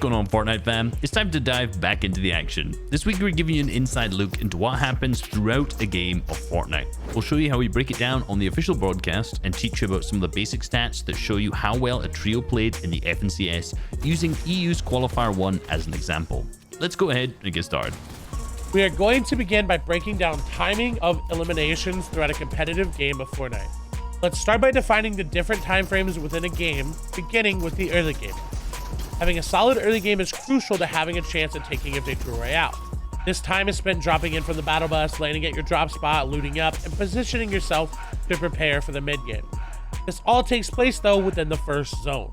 going on, Fortnite fam? It's time to dive back into the action. This week we're giving you an inside look into what happens throughout a game of Fortnite. We'll show you how we break it down on the official broadcast and teach you about some of the basic stats that show you how well a trio played in the FNCS using EU's Qualifier 1 as an example. Let's go ahead and get started. We are going to begin by breaking down timing of eliminations throughout a competitive game of Fortnite. Let's start by defining the different time frames within a game, beginning with the early game. Having a solid early game is crucial to having a chance at taking a victory royale. This time is spent dropping in from the battle bus, landing at your drop spot, looting up, and positioning yourself to prepare for the mid game. This all takes place though within the first zone.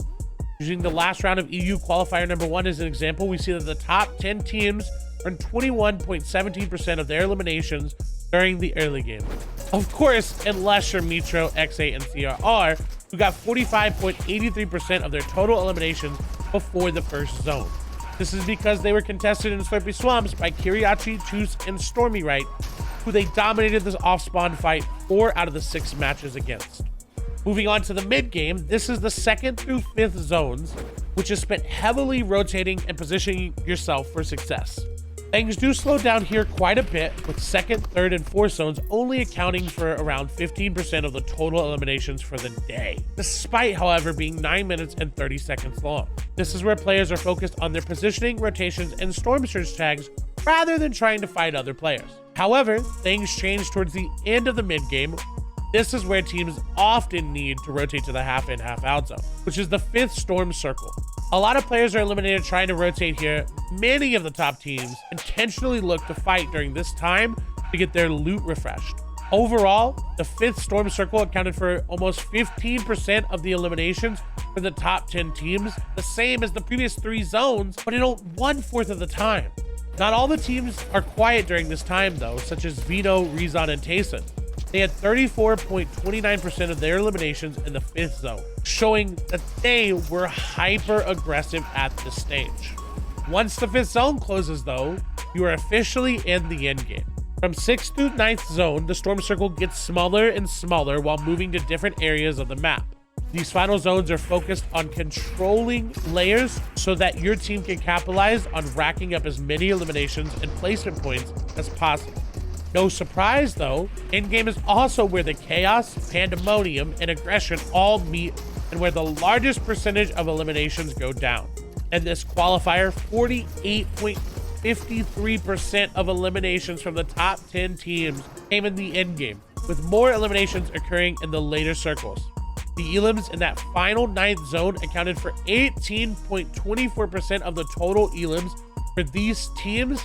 Using the last round of EU qualifier number 1 as an example, we see that the top 10 teams earned 21.17% of their eliminations during the early game. Of course, unless you're Metro, X8, and CRR, who got 45.83% of their total eliminations before the first zone. This is because they were contested in Slurpy Swamps by Kiriachi, Choose, and Stormy Right, who they dominated this off-spawn fight 4 out of the 6 matches against. Moving on to the mid game, this is the 2nd through 5th zones, which is spent heavily rotating and positioning yourself for success. Things do slow down here quite a bit, with 2nd, 3rd, and 4th zones only accounting for around 15% of the total eliminations for the day, despite, however, being 9 minutes and 30 seconds long. This is where players are focused on their positioning, rotations, and storm surge tags rather than trying to fight other players. However, things change towards the end of the mid-game. This is where teams often need to rotate to the half-in, half-out zone, which is the 5th storm circle. A lot of players are eliminated trying to rotate here. Many of the top teams intentionally look to fight during this time to get their loot refreshed. Overall, the 5th storm circle accounted for almost 15% of the eliminations for the top 10 teams, the same as the previous 3 zones, but in 1/4 of the time. Not all the teams are quiet during this time though, such as Vino, Rezon, and Tayson. They had 34.29% of their eliminations in the 5th zone, showing that they were hyper aggressive at this stage. Once the 5th zone closes though, you are officially in the end game. From 6th through 9th zone, the storm circle gets smaller and smaller while moving to different areas of the map. These final zones are focused on controlling layers so that your team can capitalize on racking up as many eliminations and placement points as possible. No surprise though, in-game is also where the chaos, pandemonium, and aggression all meet and where the largest percentage of eliminations go down. And this qualifier, 48.53% of eliminations from the top 10 teams came in the end game, with more eliminations occurring in the later circles. The elims in that final 9th zone accounted for 18.24% of the total elims for these teams,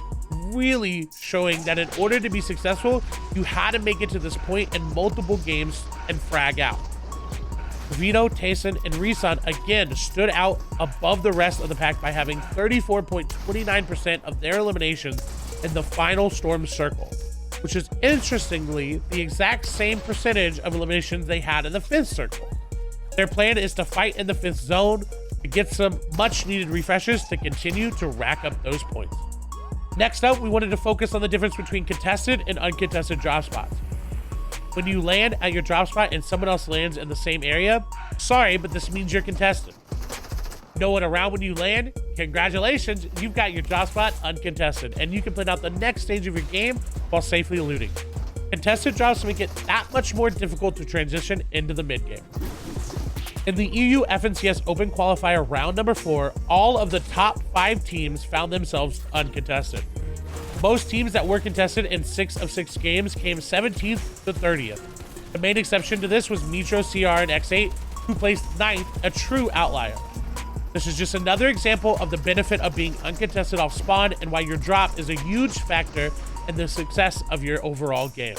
really showing that in order to be successful, you had to make it to this point in multiple games and frag out. Vino, Tayson, and Rezon again stood out above the rest of the pack by having 34.29% of their eliminations in the final storm circle, which is interestingly the exact same percentage of eliminations they had in the 5th circle. Their plan is to fight in the 5th zone to get some much needed refreshes to continue to rack up those points. Next up, we wanted to focus on the difference between contested and uncontested drop spots. When you land at your drop spot and someone else lands in the same area, sorry, but this means you're contested. No one around when you land, congratulations, you've got your drop spot uncontested, and you can plan out the next stage of your game while safely looting. Contested drops make it that much more difficult to transition into the mid game. In the EU FNCS Open Qualifier round number 4, all of the top 5 teams found themselves uncontested. Most teams that were contested in 6 of 6 games came 17th to 30th. The main exception to this was Metro, CR, and X8, who placed 9th, a true outlier. This is just another example of the benefit of being uncontested off spawn and why your drop is a huge factor in the success of your overall game.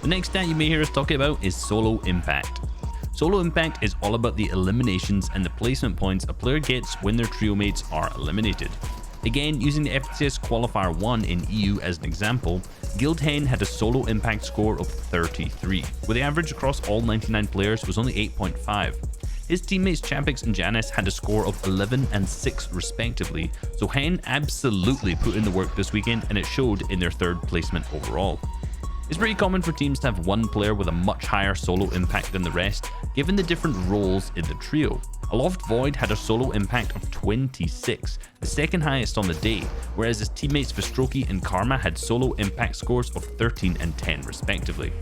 The next stat you may hear us talking about is solo impact. Solo impact is all about the eliminations and the placement points a player gets when their trio mates are eliminated. Again, using the FNCS Qualifier 1 in EU as an example, Guildhen had a solo impact score of 33, where the average across all 99 players was only 8.5. His teammates Chapix and Janice had a score of 11 and 6 respectively, so Hen absolutely put in the work this weekend and it showed in their 3rd placement overall. It's pretty common for teams to have one player with a much higher solo impact than the rest, given the different roles in the trio. Aloft Void had a solo impact of 26, the second highest on the day, whereas his teammates Vestroki and Karma had solo impact scores of 13 and 10 respectively.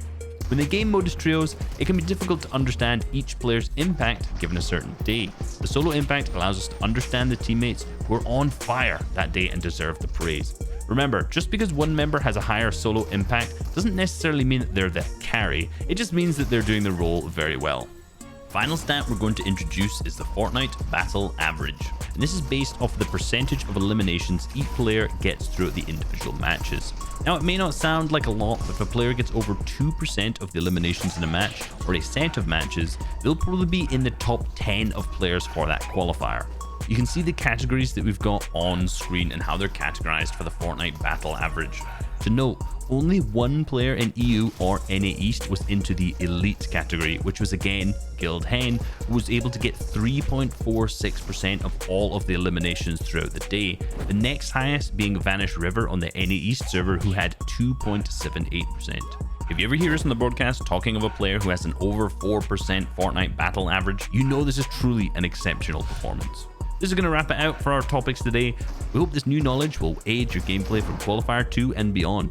When the game mode is trios, it can be difficult to understand each player's impact given a certain day. The solo impact allows us to understand the teammates who are on fire that day and deserve the praise. Remember, just because one member has a higher solo impact doesn't necessarily mean that they're the carry, it just means that they're doing the role very well. Final stat we're going to introduce is the Fortnite Battle Average, and this is based off the percentage of eliminations each player gets throughout the individual matches. Now it may not sound like a lot, but if a player gets over 2% of the eliminations in a match or a set of matches, they'll probably be in the top 10 of players for that qualifier. You can see the categories that we've got on screen and how they're categorized for the Fortnite Battle Average. To note, only one player in EU or NA East was into the Elite category, which was again Guild Hen, who was able to get 3.46% of all of the eliminations throughout the day, the next highest being Vanish River on the NA East server, who had 2.78%. If you ever hear us on the broadcast talking of a player who has an over 4% Fortnite Battle Average, you know this is truly an exceptional performance. This is going to wrap it out for our topics today. We hope this new knowledge will aid your gameplay from Qualifier 2 and beyond.